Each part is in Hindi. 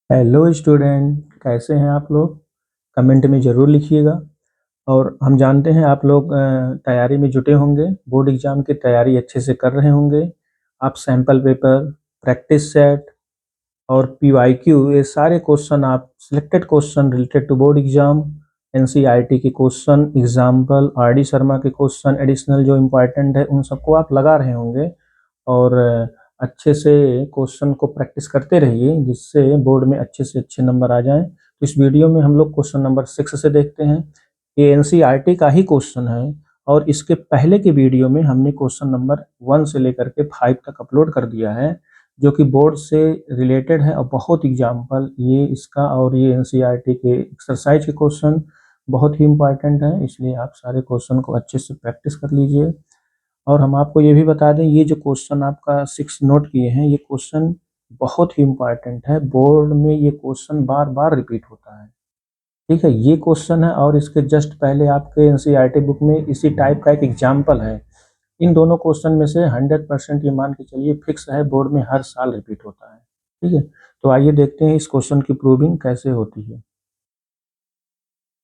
हेलो स्टूडेंट, कैसे हैं आप लोग? कमेंट में ज़रूर लिखिएगा। और हम जानते हैं आप लोग तैयारी में जुटे होंगे, बोर्ड एग्ज़ाम की तैयारी अच्छे से कर रहे होंगे। आप सैम्पल पेपर, प्रैक्टिस सेट और पीवाईक्यू ये सारे क्वेश्चन, आप selected question related to board exam, NCERT के question, example, R D Sharma के क्वेश्चन, एडिशनल जो इम्पोर्टेंट है उन सबको आप लगा रहे होंगे। और अच्छे से क्वेश्चन को प्रैक्टिस करते रहिए जिससे बोर्ड में अच्छे से अच्छे नंबर आ जाएं। तो इस वीडियो में हम लोग क्वेश्चन नंबर 6 से देखते हैं। ये एनसीईआरटी का ही क्वेश्चन है और इसके पहले के वीडियो में हमने क्वेश्चन नंबर 1 से लेकर के 5 तक अपलोड कर दिया है, जो कि बोर्ड से रिलेटेड है। और बहुत एग्जाम्पल ये इसका और ये एनसीईआरटी के एक्सरसाइज के क्वेश्चन बहुत ही इम्पोर्टेंट है, इसलिए आप सारे क्वेश्चन को अच्छे से प्रैक्टिस कर लीजिए। और हम आपको ये भी बता दें, ये जो क्वेश्चन आपका 6 नोट किए हैं, ये क्वेश्चन बहुत ही इम्पोर्टेंट है। बोर्ड में ये क्वेश्चन बार बार रिपीट होता है। ठीक है, ये क्वेश्चन है और इसके जस्ट पहले आपके एनसीईआरटी बुक में इसी टाइप का एक एग्जाम्पल है। इन दोनों क्वेश्चन में से 100% ये मान के चलिए फिक्स है, बोर्ड में हर साल रिपीट होता है। ठीक है, तो आइए देखते हैं इस क्वेश्चन की प्रूविंग कैसे होती है।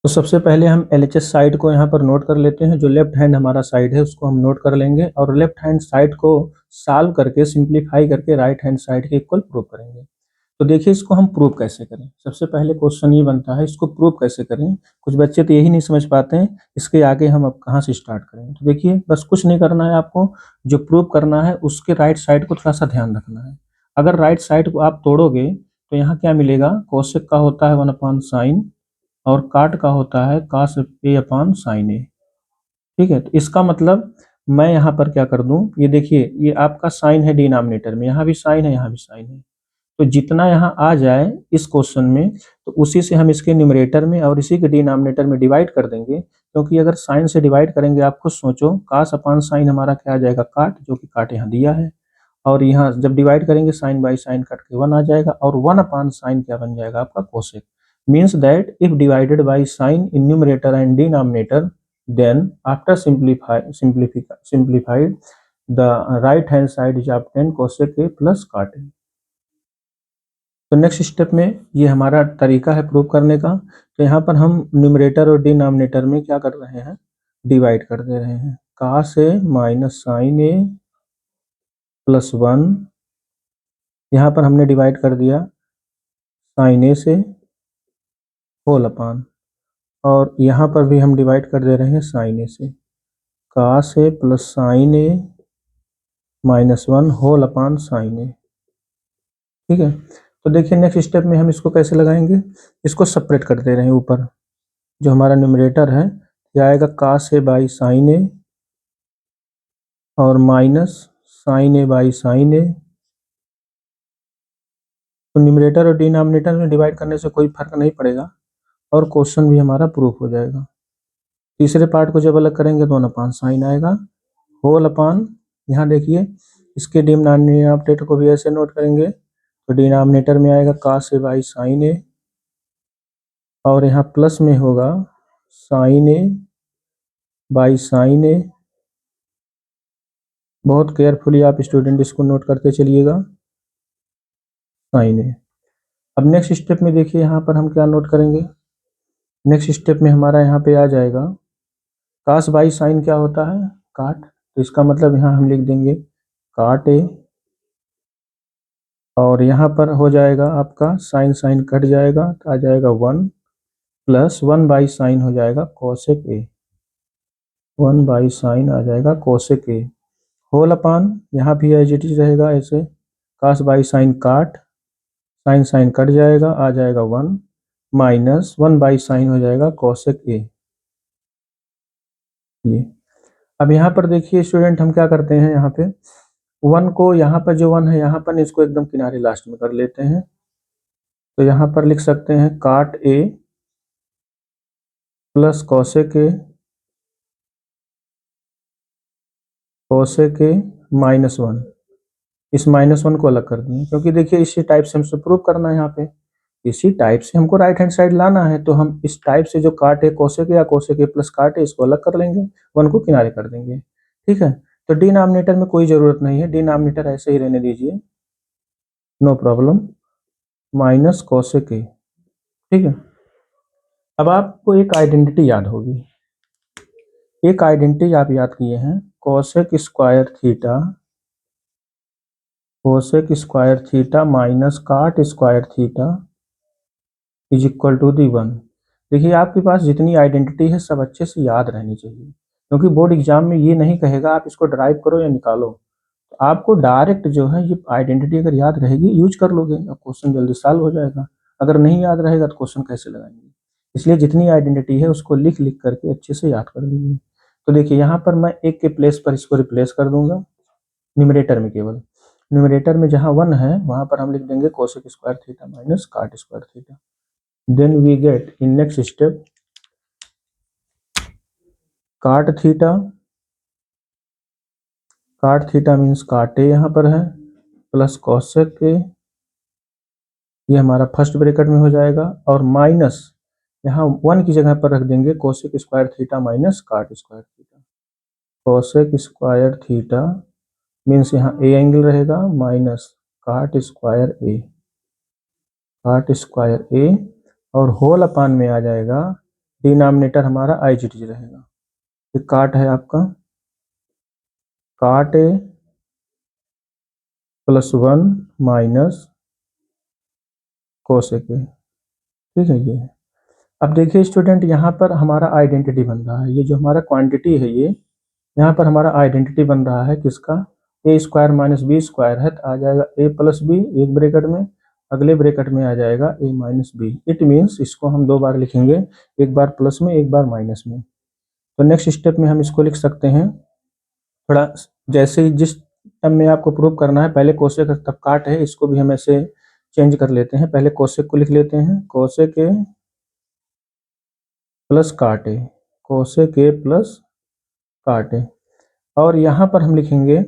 तो सबसे पहले हम एलएचएस साइड को यहाँ पर नोट कर लेते हैं। जो लेफ्ट हैंड हमारा साइड है उसको हम नोट कर लेंगे और लेफ्ट हैंड साइड को सॉल्व करके, सिंप्लीफाई करके राइट हैंड साइड के इक्वल प्रूव करेंगे। तो देखिए इसको हम प्रूव कैसे करें। सबसे पहले क्वेश्चन ये बनता है, इसको प्रूव कैसे करें। कुछ बच्चे तो यही नहीं समझ पाते हैं, इसके आगे हम अब कहाँ से स्टार्ट करें। तो देखिए बस कुछ नहीं करना है आपको, जो प्रूव करना है उसके राइट साइड को थोड़ा सा ध्यान रखना है। अगर राइट साइड को आप तोड़ोगे तो यहाँ क्या मिलेगा, कोसेक का होता है 1/sin और काट का होता है cos A/sin A। ठीक है, तो इसका मतलब मैं यहाँ पर क्या कर दूं, ये देखिए ये आपका साइन है डिनोमिनेटर में, यहाँ भी साइन है यहाँ भी साइन है। तो जितना यहाँ आ जाए इस क्वेश्चन में, तो उसी से हम इसके न्यूमरेटर में और इसी के डिनोमिनेटर में डिवाइड कर देंगे। क्योंकि अगर साइन से डिवाइड करेंगे, आप खुद सोचो, cos/sin हमारा क्या आ जाएगा, काट, जो कि काट यहाँ दिया है। और यहाँ जब डिवाइड करेंगे साइन बाई साइन कट के 1 आ जाएगा और 1/sin क्या बन जाएगा आपका, cosec. Means that if divided by sine in numerator and denominator, then after simplified the right hand side is obtained cosec A plus cot A। तो नेक्स्ट स्टेप में ये हमारा तरीका है प्रूव करने का। तो यहाँ पर हम न्यूमरेटर और डिनोमिनेटर में क्या कर रहे हैं, डिवाइड कर दे रहे हैं। cos A minus sine A plus 1, यहाँ पर हमने डिवाइड कर दिया साइन A से होल अपान, और यहाँ पर भी हम डिवाइड कर दे रहे हैं साइन A से, cos A plus sine A minus 1 whole upon sine A। ठीक है, तो देखिए नेक्स्ट स्टेप में हम इसको कैसे लगाएंगे। इसको सेपरेट कर दे रहे हैं। ऊपर जो हमारा न्यूमरेटर है ये आएगा cos A by sine A और minus sine A by sine A। तो न्यूमरेटर और डिनोमिनेटर में डिवाइड करने से कोई फर्क नहीं पड़ेगा और क्वेश्चन भी हमारा प्रूफ हो जाएगा। तीसरे पार्ट को जब अलग करेंगे तो 1/sin आएगा होल अपान, यहाँ देखिए इसके डिनोमिनेटर को भी ऐसे नोट करेंगे तो डिनोमिनेटर में आएगा cos A by sine A और यहाँ प्लस में होगा sine A by sine A। बहुत केयरफुली आप स्टूडेंट इसको नोट करते चलिएगा, साइन A। अब नेक्स्ट स्टेप में देखिए यहाँ पर हम क्या नोट करेंगे। नेक्स्ट स्टेप में हमारा यहाँ पे आ जाएगा cos बाई साइन क्या होता है, काट। तो इसका मतलब यहाँ हम लिख देंगे काट A और यहाँ पर हो जाएगा आपका साइन साइन कट जाएगा तो आ जाएगा 1 प्लस 1/sin हो जाएगा कोसेक A। 1/sin आ जाएगा कोसेक A होल अपान, यहाँ भी एज इट इज रहेगा ऐसे, cos बाई साइन काट, साइन साइन कट जाएगा आ जाएगा 1 माइनस 1/sin हो जाएगा कोसेक A। ये अब यहाँ पर देखिए स्टूडेंट हम क्या करते हैं, यहाँ पे 1 को, यहाँ पर जो 1 है यहाँ पर इसको एकदम किनारे लास्ट में कर लेते हैं। तो यहाँ पर लिख सकते हैं काट A plus cosec A, cosec A minus 1। इस -1 को अलग कर दिए क्योंकि देखिए इसी टाइप से हमसे प्रूव करना है। यहाँ पे इसी टाइप से हमको राइट हैंड साइड लाना है, तो हम इस टाइप से जो काट है कोसेक या कोसेक ए प्लस काट है इसको अलग कर लेंगे, 1 को किनारे कर देंगे। ठीक है, तो डिनोमिनेटर में कोई जरूरत नहीं है, डिनोमिनेटर ऐसे ही रहने दीजिए, no problem. Minus cosec A. ठीक है, अब आपको एक आइडेंटिटी याद होगी, एक आइडेंटिटी आप याद किए हैं, cosec square theta, cosec square theta minus cot square theta is equal to the 1। देखिए आपके पास जितनी आइडेंटिटी है सब अच्छे से याद रहनी चाहिए, क्योंकि बोर्ड एग्जाम में ये नहीं कहेगा आप इसको ड्राइव करो या निकालो, तो आपको डायरेक्ट जो है ये आइडेंटिटी अगर याद रहेगी यूज कर लोगे, अब क्वेश्चन जल्दी सॉल्व हो जाएगा। अगर नहीं याद रहेगा तो क्वेश्चन कैसे लगाएंगे, इसलिए जितनी आइडेंटिटी है उसको लिख लिख करके अच्छे से याद कर लीजिए। तो देखिए यहाँ पर मैं एक के प्लेस पर इसको रिप्लेस कर दूंगा, न्यूमरेटर में केवल, न्यूमरेटर में जहाँ 1 है वहां पर हम लिख देंगे cosec square theta minus cot square theta. Then we get in next step cot theta, cot theta means काटे यहाँ पर है, प्लस कोसेक के, ये हमारा फर्स्ट ब्रैकेट में हो जाएगा, और माइनस यहाँ 1 की जगह पर रख देंगे cosec square theta minus cot square theta. Cosec square theta means यहाँ ए एंगल रहेगा माइनस काट स्क्वायर ए, काट स्क्वायर ए, और होल अपान में आ जाएगा, डिनोमिनेटर हमारा आई जी टी रहेगा। ये काट है आपका, काट ए प्लस 1 माइनस कोसेक ए। ठीक है, ये है। अब देखिए स्टूडेंट यहाँ पर हमारा आइडेंटिटी बन रहा है, ये जो हमारा क्वांटिटी है ये यहाँ पर हमारा आइडेंटिटी बन रहा है किसका, ए स्क्वायर माइनस बी स्क्वायर है, तो आ जाएगा ए प्लस बी एक ब्रैकेट में, अगले ब्रैकेट में आ जाएगा ए माइनस बी। इट मीन्स इसको हम दो बार लिखेंगे, एक बार प्लस में एक बार माइनस में। तो नेक्स्ट स्टेप में हम इसको लिख सकते हैं, थोड़ा जैसे ही जिस टर्म में आपको प्रूव करना है, पहले कोसेक तब काट है, इसको भी हम ऐसे चेंज कर लेते हैं, पहले कोसेक को लिख लेते हैं, कोसेक ए प्लस काट ए, कोसेक ए प्लस काट ए, और यहाँ पर हम लिखेंगे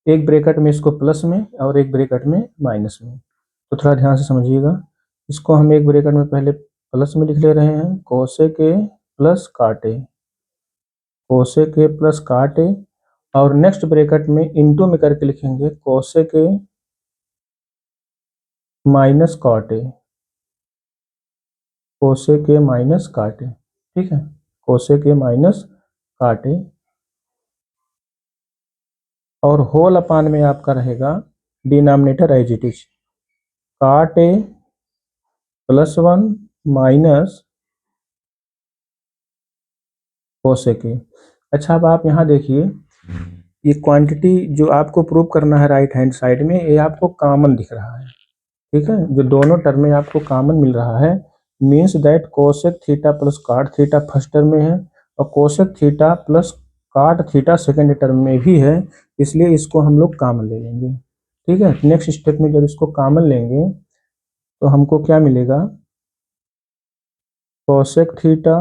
एक ब्रैकेट में इसको प्लस में और एक ब्रैकेट में माइनस में। तो थोड़ा ध्यान से समझिएगा, इसको हम एक ब्रैकेट में पहले प्लस में लिख ले रहे हैं, कोसेक ए प्लस काट ए, कोसेक ए प्लस काट ए, और नेक्स्ट ब्रैकेट में इनटू में करके लिखेंगे cosec A minus cot A, cosec A minus cot A. ठीक है, कोसेक ए माइनस काट ए, और होल अपान में आपका रहेगा डिनोमिनेटर एज इट इज, काट ए प्लस 1 माइनस कोसेक ए। अच्छा, अब आप यहाँ देखिए, ये क्वांटिटी जो आपको प्रूव करना है राइट हैंड साइड में, ये आपको कॉमन दिख रहा है। ठीक है, जो दोनों टर्म में आपको कॉमन मिल रहा है, means that cosec theta plus काट थीटा फर्स्ट टर्म में है, और कोसेक थीटा प्लस काट थीटा सेकेंड टर्म में भी है, इसलिए इसको हम लोग कॉमन ले लेंगे। ठीक है, नेक्स्ट स्टेप में जब इसको कॉमन लेंगे तो हमको क्या मिलेगा, कोसेक थीटा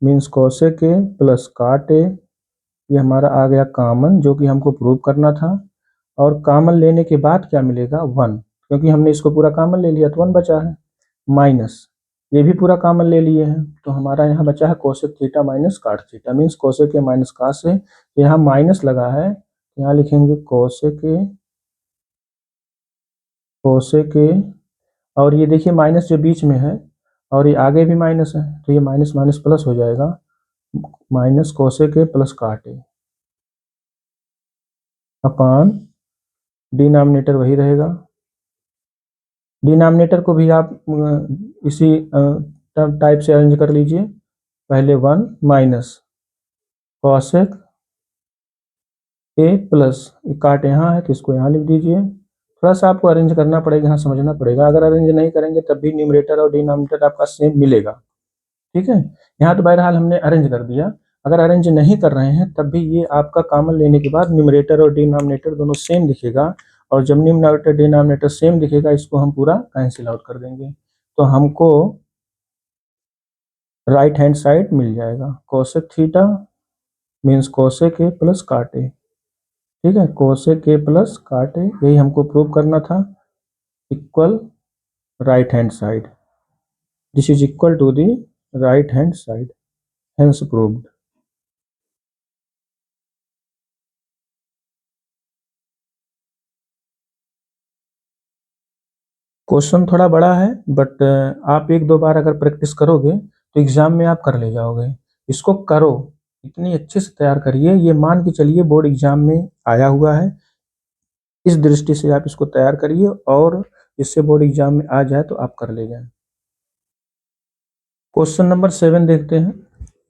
मीन्स कोसेक ए प्लस काट ए, ये हमारा आ गया कॉमन जो कि हमको प्रूव करना था, और कॉमन लेने के बाद क्या मिलेगा 1, क्योंकि हमने इसको पूरा कॉमन ले लिया तो 1 बचा है, माइनस ये भी पूरा कॉमन ले लिए हैं, तो हमारा यहाँ बचा है कोसेक थीटा माइनस काट थीटा मीन्स कोसेक के माइनस काट से, तो यहाँ माइनस लगा है, यहाँ लिखेंगे कोसेक ए, और ये देखिए माइनस जो बीच में है और ये आगे भी माइनस है, तो ये माइनस माइनस प्लस हो जाएगा, माइनस कोसेक ए प्लस काट ए अपान डिनोमिनेटर वही रहेगा। डिनोमिनेटर को भी आप इसी टाइप से अरेंज कर लीजिए, पहले 1 माइनस कोसेक ए प्लस, काट यहाँ है तो इसको यहाँ लिख दीजिए, थोड़ा सा आपको अरेंज करना पड़ेगा, यहाँ समझना पड़ेगा, अगर अरेंज नहीं करेंगे तब भी न्यूमरेटर और डिनोमिनेटर आपका सेम मिलेगा। ठीक है, यहाँ तो बहरहाल हमने अरेंज कर दिया, अगर अरेंज नहीं कर रहे हैं तब भी ये आपका कॉमन लेने के बाद न्यूमरेटर और डिनोमिनेटर दोनों सेम दिखेगा, और जब न्यूमरेटर डिनोमिनेटर सेम दिखेगा इसको हम पूरा कैंसिल आउट कर देंगे, तो हमको राइट हैंड साइड मिल जाएगा, कोसेक थीटा मीन्स कोसेक ए प्लस काट ए। ठीक है, कोसेक ए प्लस काट ए, यही हमको प्रूव करना था, equal right hand side, this is equal to the right hand side, hence proved. Question थोड़ा बड़ा है, बट आप एक दो बार अगर प्रैक्टिस करोगे तो एग्जाम में आप कर ले जाओगे। इसको करो, इतनी अच्छे से तैयार करिए, ये मान के चलिए बोर्ड एग्जाम में आया हुआ है। इस दृष्टि से आप इसको तैयार करिए, और इससे बोर्ड एग्जाम में आ जाए तो आप कर ले जाए। क्वेश्चन नंबर 7 देखते हैं।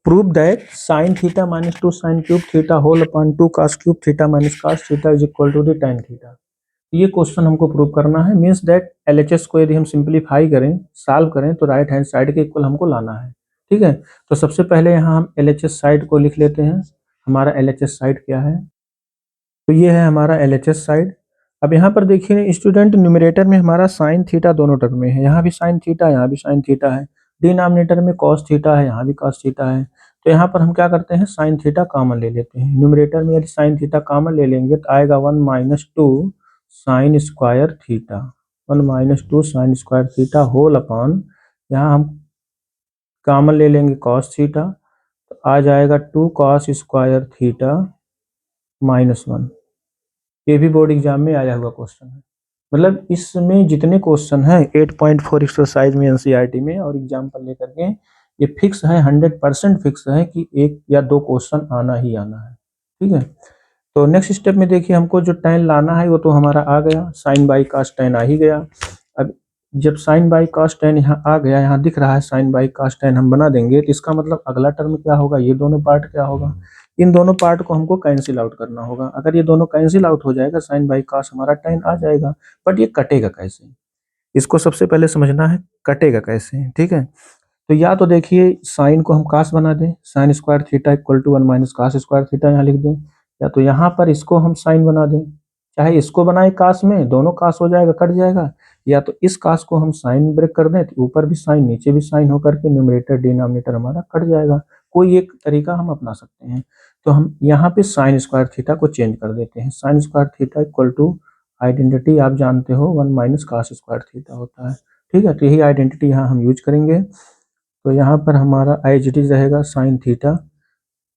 Prove that sine theta minus 2 sine cube theta whole upon 2 cos cube theta minus cos theta is equal to the tan theta. ये क्वेश्चन हमको प्रूव करना है। मीन्स दैट एलएचएस को यदि हम सिंप्लीफाई करें, सॉल्व करें, तो राइट हैंड साइड के इक्वल हमको लाना है। ठीक है, तो सबसे पहले यहाँ हम एलएचएस साइड को लिख लेते हैं। हमारा एलएचएस साइड क्या है, तो ये है हमारा एलएचएस साइड। अब यहाँ पर देखिए स्टूडेंट, न्यूमरेटर में हमारा साइन थीटा दोनों टर्म में है, यहाँ भी साइन थीटा, यहाँ भी साइन थीटा है। डिनोमिनेटर में कॉस थीटा है, यहाँ भी कॉस थीटा है। तो यहाँ पर हम क्या करते हैं, साइन थीटा कॉमन ले लेते हैं। न्यूमरेटर में यदि साइन थीटा कॉमन ले लेंगे तो आएगा 1 minus 2 sine square theta, 1 minus 2 sine square theta whole upon, यहाँ हम कॉमन ले लेंगे कॉस थीटा, तो आ जाएगा 2 कॉस स्क्वायर थीटा -1। ये भी बोर्ड एग्जाम में आया हुआ क्वेश्चन है। मतलब इसमें जितने क्वेश्चन हैं 8.4 एक्सरसाइज में एनसीईआरटी में और एग्जाम पर लेकर के, ये फिक्स है, 100% फिक्स है कि एक या दो क्वेश्चन आना ही आना है। ठीक है, तो नेक्स्ट स्टेप में देखिए हमको जो tan लाना है वो तो हमारा आ गया, साइन बाई कास tan आ ही गया। अब जब साइन बाई कास tan यहाँ आ गया, यहाँ दिख रहा है साइन बाई कास tan हम बना देंगे, तो इसका मतलब अगला टर्म क्या होगा, ये दोनों पार्ट क्या होगा, इन दोनों पार्ट को हमको कैंसिल आउट करना होगा। अगर ये दोनों कैंसिल आउट हो जाएगा, साइन बाई कास हमारा tan आ जाएगा। बट ये कटेगा कैसे, इसको सबसे पहले समझना है, कटेगा कैसे। ठीक है, तो या तो देखिए साइन को हम कास बना दें, sine square theta equal to 1 minus cos square theta यहाँ लिख दें, या तो यहाँ पर इसको हम साइन बना दें, चाहे इसको बनाए कास में, दोनों कास हो जाएगा, कट जाएगा, या तो इस कास को हम साइन ब्रेक कर दें तो ऊपर भी साइन नीचे भी साइन होकर के न्यूमरेटर डिनोमिनेटर हमारा कट जाएगा। कोई एक तरीका हम अपना सकते हैं। तो हम यहाँ पे साइन स्क्वायर थीटा को चेंज कर देते हैं, sine square theta equal to, identity आप जानते हो 1 माइनस कास स्क्वायर थीटा होता है। ठीक है, तो यही आइडेंटिटी यहाँ हम यूज करेंगे। तो यहाँ पर हमारा एज इट इज रहेगा साइन थीटा,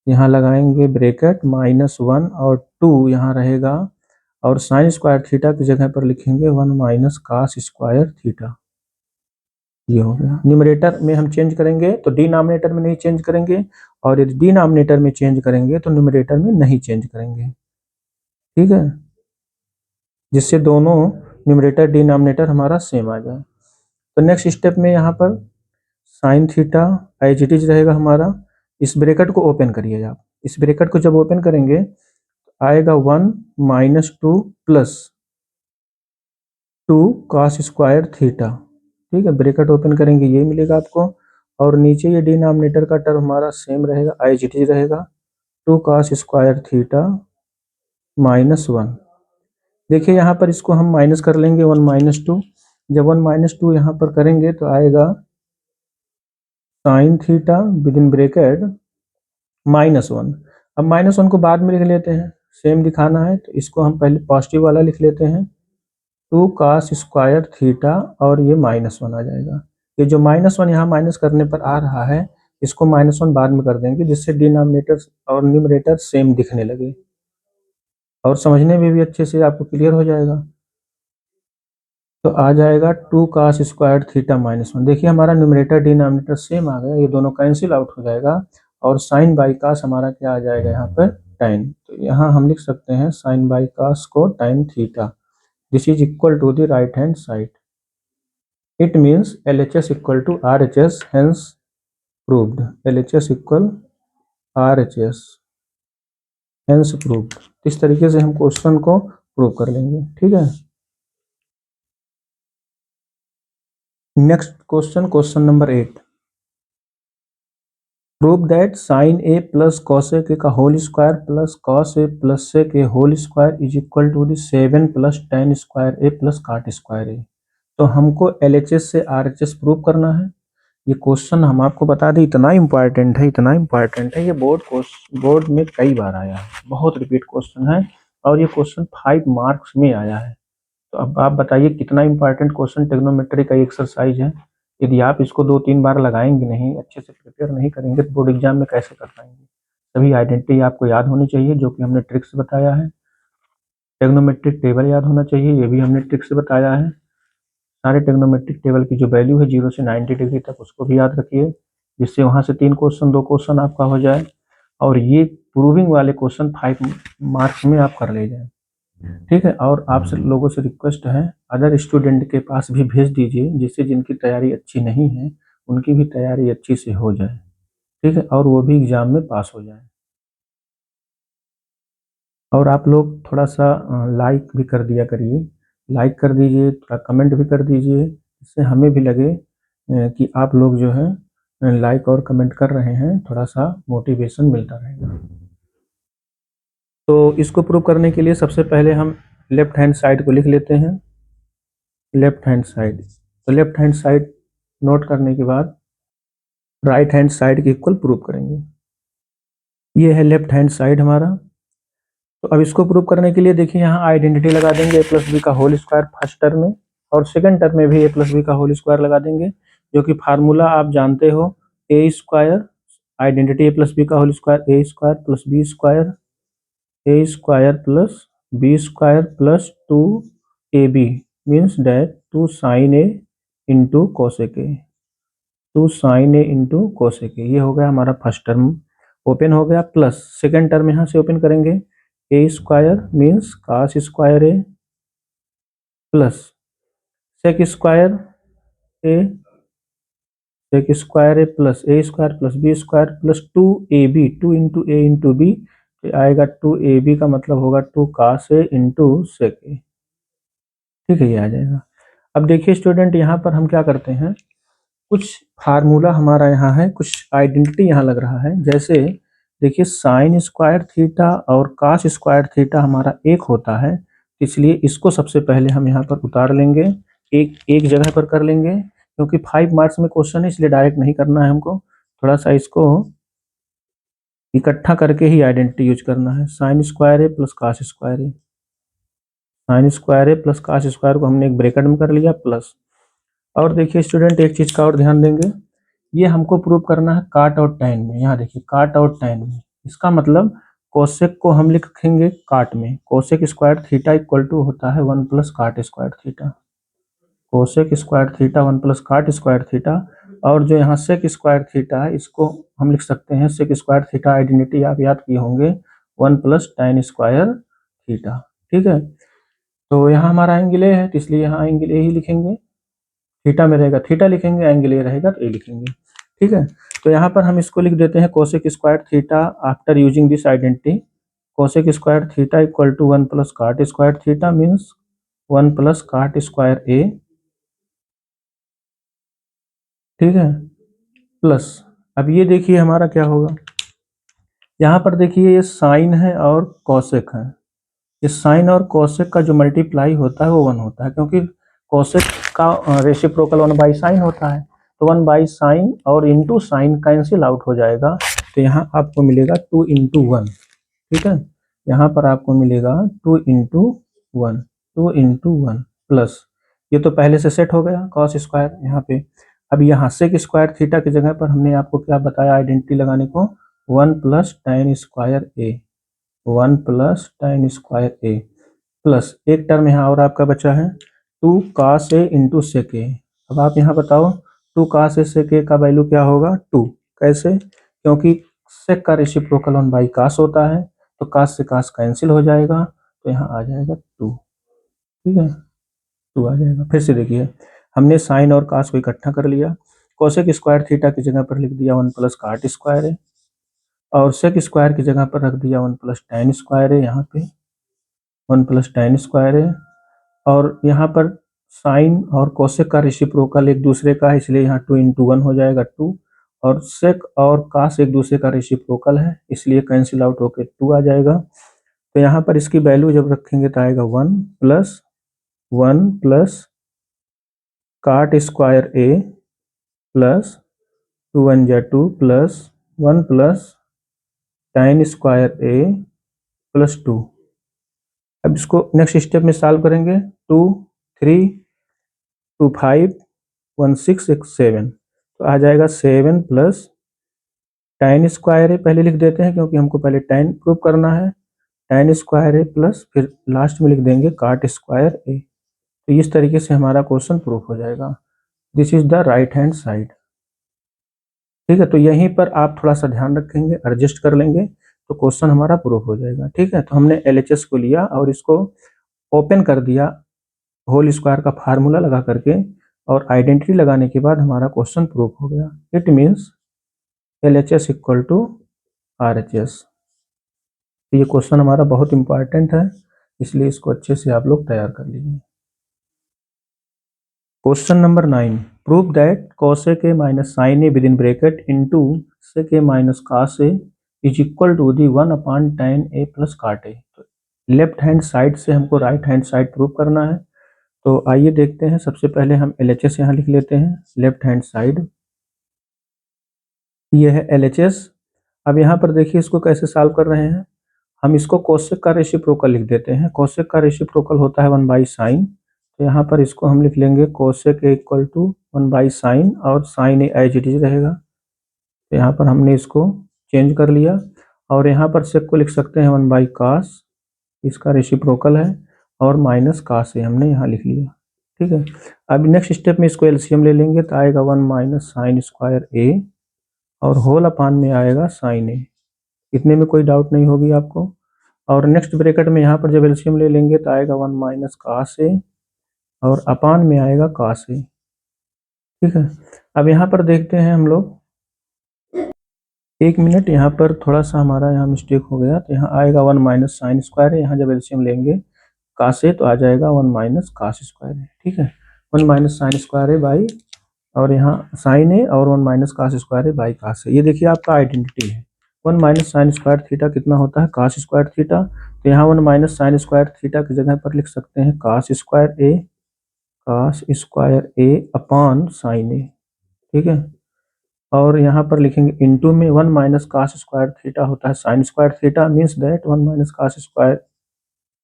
यहाँ लगाएंगे ब्रैकेट -1 और 2 यहाँ रहेगा, और साइन स्क्वायर थीटा की जगह पर लिखेंगे 1 माइनस कास स्क्वायर थीटा। ये हो गया। न्यूमरेटर में हम चेंज करेंगे तो डिनोमिनेटर में नहीं चेंज करेंगे, और यदि डिनोमिनेटर में चेंज करेंगे तो न्यूमरेटर में नहीं चेंज करेंगे। ठीक है, जिससे दोनों न्यूमरेटर डिनोमिनेटर हमारा सेम आ जाए। तो नेक्स्ट स्टेप में यहाँ पर sine theta as it is रहेगा हमारा। इस ब्रैकेट को ओपन करिए आप, इस ब्रैकेट को जब ओपन करेंगे आएगा 1 minus 2 plus 2 cos square theta. ठीक है, ब्रैकेट ओपन करेंगे ये मिलेगा आपको, और नीचे ये डिनोमिनेटर का टर्म हमारा सेम रहेगा, एज इट इज रहेगा 2 कॉस स्क्वायर थीटा -1। देखिए यहाँ पर इसको हम माइनस कर लेंगे 1 माइनस 2, जब 1 माइनस 2 यहाँ पर करेंगे तो आएगा sine theta with in bracket -1। अब -1 को बाद में लिख लेते हैं, सेम दिखाना है तो इसको हम पहले पॉजिटिव वाला लिख लेते हैं, 2 cos स्क्वायर थीटा, और ये -1 आ जाएगा। ये जो -1 यहाँ माइनस करने पर आ रहा है, इसको -1 बाद में कर देंगे, जिससे डिनोमिनेटर और न्यूमरेटर सेम दिखने लगे, और समझने में भी अच्छे से आपको क्लियर हो जाएगा। तो आ जाएगा 2 cos स्क्वायर थीटा -1। देखिए हमारा न्यूमरेटर डिनोमिनेटर सेम आ गया, ये दोनों कैंसिल आउट हो जाएगा, और साइन बाई कास हमारा क्या आ जाएगा यहाँ पर, tan। तो यहाँ हम लिख सकते हैं साइन बाई कास को tan theta, this is equal to the right hand side. It means LHS equal to RHS, hence proved। LHS equal RHS, hence proved। इस तरीके से हम क्वेश्चन को प्रूव कर लेंगे। ठीक है, next question, question number 8। Prove that sin A plus cosec A का whole square plus cos A plus sec A whole square is equal to the 7 plus tan square A plus cot square A. तो हमको LHS से RHS प्रूव करना है। ये क्वेश्चन हम आपको बता दें, इतना इम्पॉर्टेंट है, इतना इम्पॉर्टेंट है, ये बोर्ड में कई बार आया है, बहुत रिपीट क्वेश्चन है, और ये क्वेश्चन 5 मार्क्स में आया है। तो अब आप बताइए कितना इम्पॉर्टेंट क्वेश्चन ट्रिग्नोमेट्री का एक्सरसाइज है। यदि आप इसको 2-3 बार लगाएंगे नहीं, अच्छे से प्रिपेयर नहीं करेंगे, तो बोर्ड एग्जाम में कैसे कर पाएंगे। सभी आइडेंटिटी आपको याद होनी चाहिए, जो कि हमने ट्रिक्स बताया है। ट्रिग्नोमेट्रिक टेबल याद होना चाहिए, ये भी हमने ट्रिक्स बताया है। सारे ट्रिग्नोमेट्रिक टेबल की जो वैल्यू है 0 से 90 डिग्री तक उसको भी याद रखिए, जिससे वहाँ से 3 क्वेश्चन 2 क्वेश्चन आपका हो जाए और ये प्रूविंग वाले क्वेश्चन 5 मार्क्स में आप कर ले जाए। ठीक है, और आपसे लोगों से रिक्वेस्ट है अदर स्टूडेंट के पास भी भेज दीजिए, जिससे जिनकी तैयारी अच्छी नहीं है उनकी भी तैयारी अच्छी से हो जाए। ठीक है, और वो भी एग्जाम में पास हो जाए। और आप लोग थोड़ा सा लाइक भी कर दिया करिए, लाइक कर दीजिए, थोड़ा कमेंट भी कर दीजिए, इससे हमें भी लगे कि आप लोग जो है लाइक और कमेंट कर रहे हैं, थोड़ा सा मोटिवेशन मिलता रहेगा। तो इसको प्रूव करने के लिए सबसे पहले हम लेफ्ट हैंड साइड को लिख लेते हैं, लेफ्ट हैंड साइड। तो लेफ्ट हैंड साइड नोट करने के बाद राइट हैंड साइड के इक्वल प्रूव करेंगे। ये है लेफ्ट हैंड साइड हमारा। तो अब इसको प्रूव करने के लिए देखिए यहाँ आइडेंटिटी लगा देंगे a प्लस बी का होल स्क्वायर फर्स्ट टर्म में, और सेकंड टर्म में भी a प्लस बी का होल स्क्वायर लगा देंगे, जो कि फार्मूला आप जानते हो A square, identity a plus B का whole square A square plus B square, A square plus B square plus 2ab means that 2 sine A into cosec A, 2 sine A into cosec A. ये हो गया हमारा फर्स्ट टर्म ओपन हो गया, प्लस सेकंड टर्म यहाँ से ओपन करेंगे A square means cos square A plus sec square A, sec square A plus A square plus B square plus 2ab, 2 into A into B आएगा 2ab का मतलब होगा 2 कास ए इंटू सेक ए। ठीक है, ये आ जाएगा। अब देखिए स्टूडेंट, यहाँ पर हम क्या करते हैं, कुछ फार्मूला हमारा यहाँ है, कुछ आइडेंटिटी यहाँ लग रहा है। जैसे देखिए साइन स्क्वायर थीटा और कास स्क्वायर थीटा हमारा एक होता है, इसलिए इसको सबसे पहले हम यहाँ पर उतार लेंगे, एक एक जगह पर कर लेंगे, क्योंकि 5 मार्क्स में क्वेश्चन है इसलिए डायरेक्ट नहीं करना है हमको, थोड़ा सा इसको इकट्ठा करके ही आइडेंटिटी यूज करना है। Sine square A plus cos square A, sign square A plus cos square को हमने एक ब्रैकेट में कर लिया प्लस। और देखिए स्टूडेंट एक चीज का और ध्यान देंगे, ये हमको प्रूव करना है काट और टैन में। यहाँ देखिए काट और टैन में, इसका मतलब कोसेक को हम लिखेंगे काट में, cosec square theta equal to होता है 1 plus cot square theta, cosec square theta 1 plus cot square theta. और जो यहाँ सेक स्क्वायर थीटा है इसको हम लिख सकते हैं सेक स्क्वायर थीटा, आइडेंटिटी आप याद किए होंगे 1 प्लस टैन स्क्वायर थीटा। ठीक है, तो यहाँ हमारा एंगल ए है, तो इसलिए यहाँ एंगल ए ही लिखेंगे, थीटा में रहेगा थीटा लिखेंगे, एंगल ए रहेगा तो ए लिखेंगे। ठीक है, तो यहाँ पर हम इसको लिख देते हैं cosec square theta after using this identity, cosec square theta equal to 1 plus cot square theta means 1 plus cot square A. ठीक है, प्लस अब ये देखिए हमारा क्या होगा, यहाँ पर देखिए ये साइन है और कोसेक है, ये साइन और कोसेक का जो मल्टीप्लाई होता है वो 1 होता है, क्योंकि कोसेक का रेसिप्रोकल 1 बाई साइन होता है, तो 1 बाई साइन और इंटू साइन कैंसिल आउट हो जाएगा, तो यहाँ आपको मिलेगा 2 इंटू 1। ठीक है, यहाँ पर आपको मिलेगा 2 इंटू 1, 2 इंटू 1 प्लस, ये तो पहले से सेट हो गया कॉस स्क्वायर यहाँ पे। अब यहाँ सेक स्क्वायर थीटा की जगह पर हमने आपको क्या बताया आइडेंटिटी लगाने को, 1 plus tan square A, 1 plus tan square A plus एक टर्म यहाँ और आपका बचा है 2 कास ए इंटू सेक ए। अब आप यहाँ बताओ 2 कास ए सेक ए का वैल्यू क्या होगा 2, कैसे, क्योंकि सेक का रेसिप्रोकल 1 बाई कास होता है, तो कास से कास कैंसिल हो जाएगा, तो यहाँ आ जाएगा 2। ठीक है, 2 आ जाएगा। फिर से देखिए हमने साइन और कास को इकट्ठा कर लिया, कोसेक स्क्वायर थीटा की जगह पर लिख दिया 1 प्लस काट स्क्वायर है, और सेक स्क्वायर की जगह पर रख दिया 1 प्लस टैन स्क्वायर है, यहाँ पे 1 प्लस टैन स्क्वायर है, और यहाँ पर साइन और कोसेक का रेसिप्रोकल एक दूसरे का है, इसलिए यहाँ 2 इंटू 1 हो जाएगा 2, और सेक और कास एक दूसरे का रेसिप्रोकल है, इसलिए कैंसिल आउट होकर 2 आ जाएगा। तो यहाँ पर इसकी वैल्यू जब रखेंगे तो आएगा 1 plus cot square A plus 2 1 जा 2 plus 1 plus tan square A plus 2। अब इसको नेक्स्ट स्टेप में सॉल्व करेंगे, 2 3 2 5 1 6 1 7, तो आ जाएगा 7 प्लस टैन स्क्वायर ए पहले लिख देते हैं क्योंकि हमको पहले टैन प्रूव करना है, टैन स्क्वायर ए प्लस फिर लास्ट में लिख देंगे काट स्क्वायर ए। तो इस तरीके से हमारा क्वेश्चन प्रूफ हो जाएगा। This is the right hand side. ठीक है, तो यहीं पर आप थोड़ा सा ध्यान रखेंगे, एडजस्ट कर लेंगे तो क्वेश्चन हमारा प्रूफ हो जाएगा। ठीक है, तो हमने LHS को लिया और इसको ओपन कर दिया होल स्क्वायर का फार्मूला लगा करके, और आइडेंटिटी लगाने के बाद हमारा क्वेश्चन प्रूफ हो गया। It means LHS equal to RHS। तो ये क्वेश्चन हमारा बहुत इंपॉर्टेंट है, इसलिए इसको अच्छे से आप लोग तैयार कर लीजिए। Question number 9, prove that cosec a minus sin a within bracket into sec a minus cos a is equal to the 1 upon tan a plus cot a। तो लेफ्ट हैंड साइड से हमको राइट हैंड साइड प्रूव करना है। तो आइए देखते हैं। सबसे पहले हम LHS यहाँ लिख लेते हैं, लेफ्ट हैंड साइड, ये है LHS। अब यहाँ पर देखिए इसको कैसे सॉल्व कर रहे हैं। हम इसको कोसेक का रेसिप्रोकल लिख देते हैं। कोसेक का रेसिप्रोकल होता है 1/sin। तो यहाँ पर इसको हम लिख लेंगे cosec A equal to 1/sin, और sine A as it is रहेगा। तो यहाँ पर हमने इसको चेंज कर लिया, और यहाँ पर सेक को लिख सकते हैं 1/cos, इसका रेसिप्रोकल है, और माइनस cos ए हमने यहाँ लिख लिया। ठीक है, अब नेक्स्ट स्टेप में इसको एलसीएम ले लेंगे तो आएगा 1 माइनस साइन स्क्वायर ए, और होल अपान में आएगा साइन ए। इतने में कोई डाउट नहीं होगी आपको। और नेक्स्ट ब्रैकेट में यहाँ पर जब एलसीएम ले लेंगे तो आएगा 1 माइनस cos ए, और अपान में आएगा cos ए। ठीक है, अब यहाँ पर देखते हैं हम लोग, एक मिनट, यहाँ पर थोड़ा सा हमारा यहाँ मिस्टेक हो गया। तो यहाँ आएगा 1 माइनस साइन स्क्वायर है, यहाँ जब एलसीएम लेंगे cos ए तो आ जाएगा 1 माइनस cos स्क्वायर है। ठीक है, 1 माइनस साइन स्क्वायर है बाई, और यहाँ साइन है, और 1 माइनस cos स्क्वायर है बाई cos है। ये देखिए आपका आइडेंटिटी है। 1 माइनस साइन स्क्वायर थीटा कितना होता है, cos स्क्वायर थीटा। तो यहाँ 1 माइनस साइन स्क्वायर थीटा की जगह पर लिख सकते हैं cos स्क्वायर ए अपॉन साइन ए। ठीक है, और यहाँ पर लिखेंगे इनटू में 1 माइनस cos स्क्वायर थीटा होता है sine square theta, means that 1 minus cos square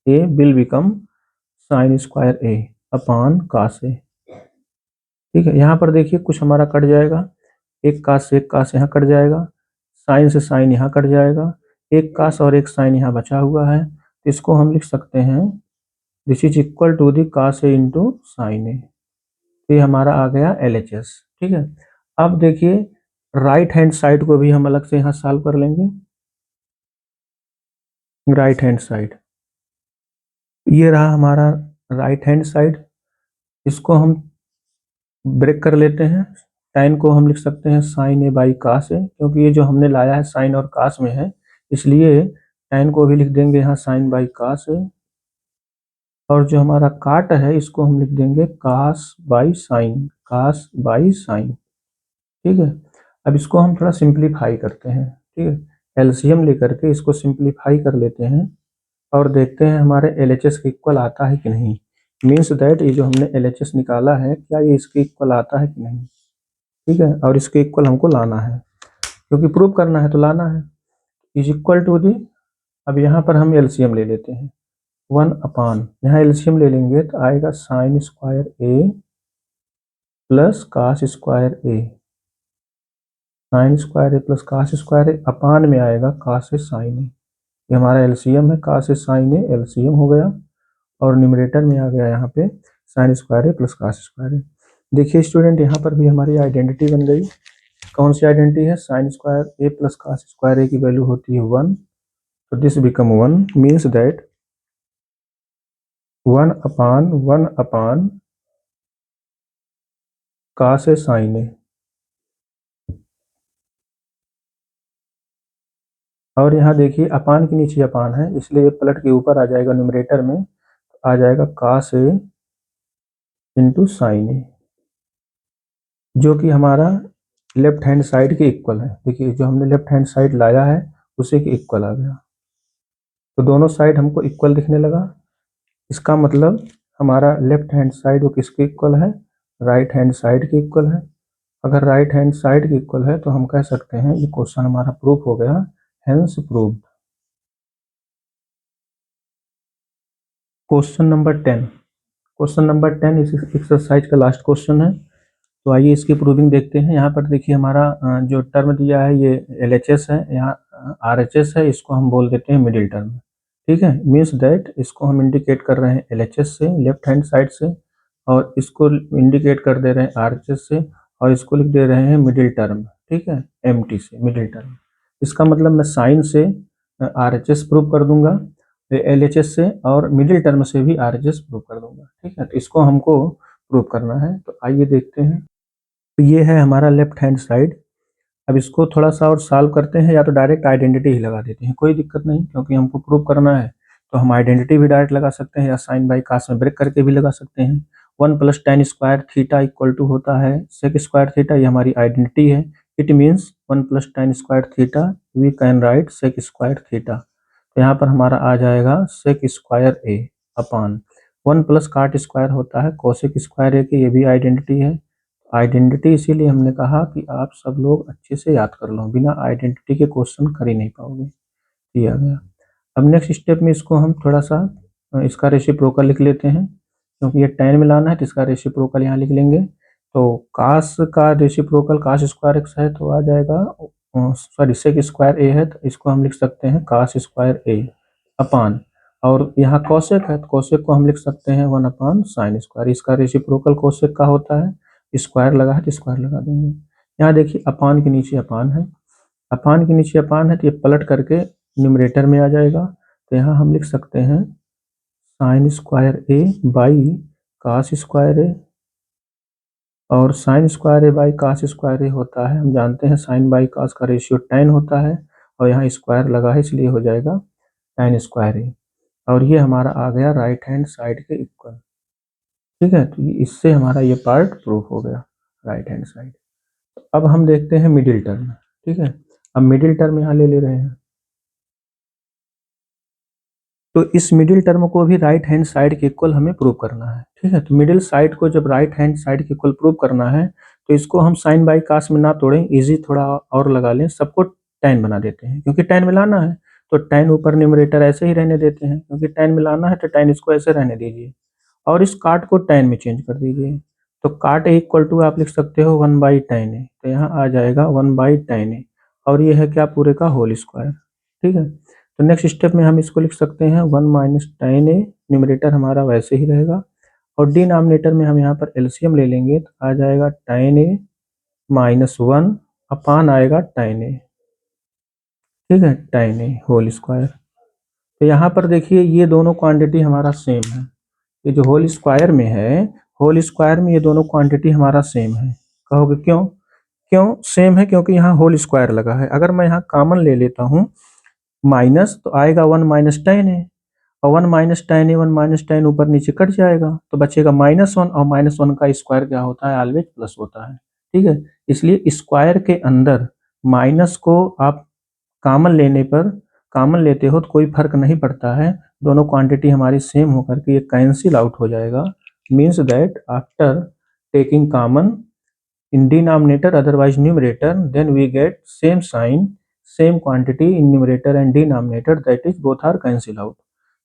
A will become sign square A upon cos ए। ठीक है, यहाँ पर देखिए कुछ हमारा कट जाएगा, एक cos से एक cos यहाँ कट जाएगा, साइन से साइन यहाँ कट जाएगा, एक cos और एक साइन यहाँ बचा हुआ है। तो इसको हम लिख सकते हैं this is equal to the cos A into sine A. तो ये हमारा आ गया LHS। ठीक है, अब देखिए राइट हैंड साइड को भी हम अलग से यहाँ सॉल्व कर लेंगे। राइट हैंड साइड, ये रहा हमारा राइट हैंड साइड, इसको हम ब्रेक कर लेते हैं। साइन को हम लिख सकते हैं साइन ए बाई cos ए, क्योंकि ये जो हमने लाया है साइन और cos में है, इसलिए साइन को भी लिख देंगे यहाँ साइन बाई cos ए, और जो हमारा काट है इसको हम लिख देंगे cos by sine, cos by sine. ठीक है, अब इसको हम थोड़ा सिंप्लीफाई करते हैं। ठीक है, एलसीएम लेकर के इसको सिंप्लीफाई कर लेते हैं, और देखते हैं हमारे LHS के इक्वल आता है कि नहीं। मीन्स दैट ये जो हमने LHS निकाला है, क्या ये इसके इक्वल आता है कि नहीं। ठीक है, और इसके इक्वल हमको लाना है, क्योंकि प्रूव करना है तो लाना है। इज इक्वल टू दी, अब यहाँ पर हम एलसीएम ले लेते हैं, 1 अपान, यहाँ एलसीएम ले लेंगे तो आएगा sign square A plus cos square A, sign square A plus cos square ए, अपान में आएगा cos ए साइन ए। ये हमारा एलसीएम है, cos A sine A LCM हो गया, और न्यूमरेटर में आ गया यहाँ पे sine square A plus cos square A. देखिए स्टूडेंट, यहाँ पर भी हमारी आइडेंटिटी बन गई। कौन सी आइडेंटिटी है, sine square A plus cos square A की वैल्यू होती है 1, तो this become 1, means that 1 upon cos A sine A. और यहाँ देखिए अपान के नीचे अपान है, इसलिए पलट के ऊपर आ जाएगा, न्यूमरेटर में आ जाएगा cos ए इंटू साइन ए, जो कि हमारा लेफ्ट हैंड साइड के इक्वल है। देखिए जो हमने लेफ्ट हैंड साइड लाया है उसी के इक्वल आ गया, तो दोनों साइड हमको इक्वल दिखने लगा। इसका मतलब हमारा लेफ्ट हैंड साइड वो किसके इक्वल है, राइट हैंड साइड के इक्वल है। अगर राइट हैंड साइड के इक्वल है तो हम कह सकते हैं ये क्वेश्चन हमारा प्रूफ हो गया, hence proved. Question number 10, question number 10 इस एक्सरसाइज का लास्ट क्वेश्चन है। तो आइए इसकी प्रूविंग देखते हैं। यहाँ पर देखिए हमारा जो टर्म दिया है ये LHS है, यहाँ RHS है, इसको हम बोल देते हैं मिडिल टर्म। ठीक है, मीन्स दैट इसको हम इंडिकेट कर रहे हैं LHS से, लेफ्ट हैंड साइड से, और इसको इंडिकेट कर दे रहे हैं आरएचएस से, और इसको लिख दे रहे हैं मिडिल टर्म, ठीक है, एमटी से, मिडिल टर्म। इसका मतलब मैं साइन से आरएचएस प्रूव कर दूंगा, एलएचएस से, और मिडिल टर्म से भी आरएचएस प्रूव कर दूंगा, ठीक है। तो इसको हमको प्रूव करना है, तो आइए देखते हैं। तो ये है हमारा लेफ्ट हैंड साइड। अब इसको थोड़ा सा और सॉल्व करते हैं, या तो डायरेक्ट आइडेंटिटी ही लगा देते हैं, कोई दिक्कत नहीं, क्योंकि हमको प्रूव करना है। तो हम आइडेंटिटी भी डायरेक्ट लगा सकते हैं, या साइन बाई कास में ब्रेक करके भी लगा सकते हैं। 1 + tan square theta equal to होता है सेक स्क्वायर थीटा, ये हमारी आइडेंटिटी है। It means 1 + tan square theta we can write sec square theta. तो यहाँ पर हमारा आ जाएगा सेक स्क्वायर ए अपान 1 + काट स्क्वायर होता है कोसेक स्क्वायर ए की, ये भी आइडेंटिटी है। आइडेंटिटी इसीलिए हमने कहा कि आप सब लोग अच्छे से याद कर लो, बिना आइडेंटिटी के क्वेश्चन कर ही नहीं पाओगे, दिया गया। अब नेक्स्ट स्टेप में इसको हम थोड़ा सा इसका रेसिप्रोकल लिख लेते हैं, क्योंकि ये tan में लाना है, तो इसका रेसिप्रोकल यहाँ लिख लेंगे। तो कास का रेसिप्रोकल कास स्क्वायर एक्स है, तो आ जाएगा, सॉरी सेक स्क्वायर ए है, तो इसको हम लिख सकते हैं कास स्क्वायर ए अपान, और यहाँ कॉसेक है, तो कॉसेक को हम लिख सकते हैं 1 अपान साइन स्क्वायर। इसका रेसिप्रोकल कॉसेक का होता है, स्क्वायर लगा है तो स्क्वायर लगा देंगे। यहाँ देखिए अपान के नीचे अपान है, अपान के नीचे अपान है, तो ये पलट करके न्यूमरेटर में आ जाएगा। तो यहाँ हम लिख सकते हैं sine square A by cos square A, और sine square A by cos square A होता है, हम जानते हैं साइन बाई कास का रेशियो tan होता है, और यहाँ स्क्वायर लगा है इसलिए हो जाएगा tan स्क्वायर ए, और ये हमारा आ गया राइट हैंड साइड के इक्वल, ठीक है। तो इससे हमारा ये पार्ट प्रूफ हो गया, राइट हैंड साइड। अब हम देखते हैं मिडिल टर्म, ठीक है। अब मिडिल टर्म यहाँ ले रहे हैं, तो इस मिडिल टर्म को भी राइट हैंड साइड के इक्वल हमें प्रूव करना है, ठीक है। तो मिडिल साइड को जब राइट हैंड साइड के इक्वल प्रूव करना है, तो इसको हम साइन बाई कास में ना तोड़ें, इजी थोड़ा और लगा लें, सबको tan बना देते हैं, क्योंकि tan मिलाना है। तो tan ऊपर न्यूमरेटर ऐसे ही रहने देते हैं, क्योंकि tan मिलाना है, तो tan इसको ऐसे रहने दीजिए, और इस काट को tan में चेंज कर दीजिए। तो काट ए इक्वल टू आप लिख सकते हो 1/tan ए, तो यहाँ आ जाएगा 1/tan ए, और ये है क्या, पूरे का होल स्क्वायर, ठीक है। तो नेक्स्ट स्टेप में हम इसको लिख सकते हैं 1 - tan ए, न्यूमरेटर हमारा वैसे ही रहेगा, और डिनोमिनेटर में हम यहाँ पर एलसीएम ले लेंगे, तो आ जाएगा tan ए -1 अपान आएगा tan ए, ठीक है, tan ए होल स्क्वायर। तो यहाँ पर देखिए ये दोनों क्वांटिटी हमारा सेम है, ये जो होल स्क्वायर में है, होल स्क्वायर में ये दोनों क्वांटिटी हमारा सेम है। कहोगे क्यों, क्यों सेम है, क्योंकि यहाँ होल स्क्वायर लगा है। अगर मैं यहाँ कॉमन ले लेता हूँ माइनस, तो आएगा 1 - tan ए, और 1 - tan ए 1 - tan ऊपर नीचे कट जाएगा, तो बचेगा -1, और -1 का स्क्वायर क्या होता है, ऑलवेज प्लस होता है, ठीक है। इसलिए स्क्वायर के अंदर माइनस को आप कॉमन लेने पर, कॉमन लेते हो तो कोई फर्क नहीं पड़ता है, दोनों क्वांटिटी हमारी सेम होकर के ये कैंसिल आउट हो जाएगा। Means that after taking common in denominator otherwise numerator, then we get same sine same quantity in numerator and denominator, that is both are cancel out.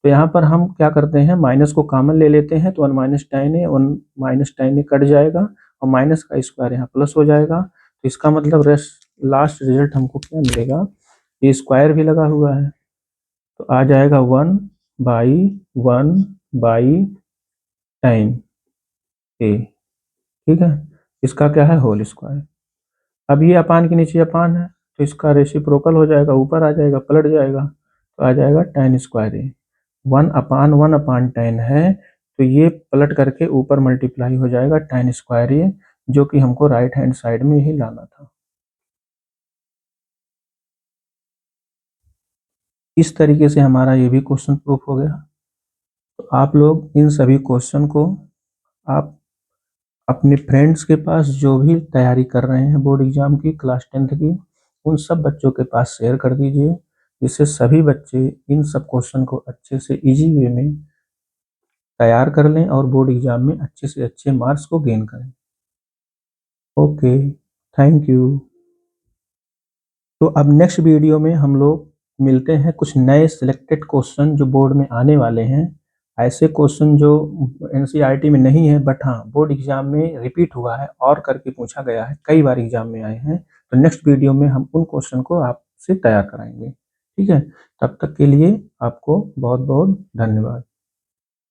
तो यहाँ पर हम क्या करते हैं, माइनस को कॉमन ले लेते हैं, तो 1 - tan ए 1 - tan ए कट जाएगा, और माइनस का स्क्वायर यहाँ प्लस हो जाएगा। तो इसका मतलब लास्ट रिजल्ट हमको क्या मिलेगा, ये स्क्वायर भी लगा हुआ है, तो आ जाएगा 1/1/tan ए, ठीक है। इसका क्या है, होल स्क्वायर। अब ये अपान के नीचे अपान है, तो इसका रेसिप्रोकल हो जाएगा, ऊपर आ जाएगा, पलट जाएगा, तो आ जाएगा tan स्क्वायर ए। 1/1/tan है, तो ये पलट करके ऊपर मल्टीप्लाई हो जाएगा tan स्क्वायर ए, जो कि हमको राइट हैंड साइड में ही लाना था। इस तरीके से हमारा ये भी क्वेश्चन प्रूफ हो गया। तो आप लोग इन सभी क्वेश्चन को आप अपने फ्रेंड्स के पास, जो भी तैयारी कर रहे हैं बोर्ड एग्जाम की क्लास 10th की, उन सब बच्चों के पास शेयर कर दीजिए, जिससे सभी बच्चे इन सब क्वेश्चन को अच्छे से इजी वे में तैयार कर लें, और बोर्ड एग्जाम में अच्छे से अच्छे मार्क्स को गेन करें। Okay, thank you. तो अब नेक्स्ट वीडियो में हम लोग मिलते हैं कुछ नए सिलेक्टेड क्वेश्चन जो बोर्ड में आने वाले हैं, ऐसे क्वेश्चन जो एनसीईआरटी में नहीं है, बट हाँ बोर्ड एग्जाम में रिपीट हुआ है और करके पूछा गया है, कई बार एग्जाम में आए हैं। तो नेक्स्ट वीडियो में हम उन क्वेश्चन को आपसे तैयार कराएंगे, ठीक है। तब तक के लिए आपको बहुत बहुत धन्यवाद।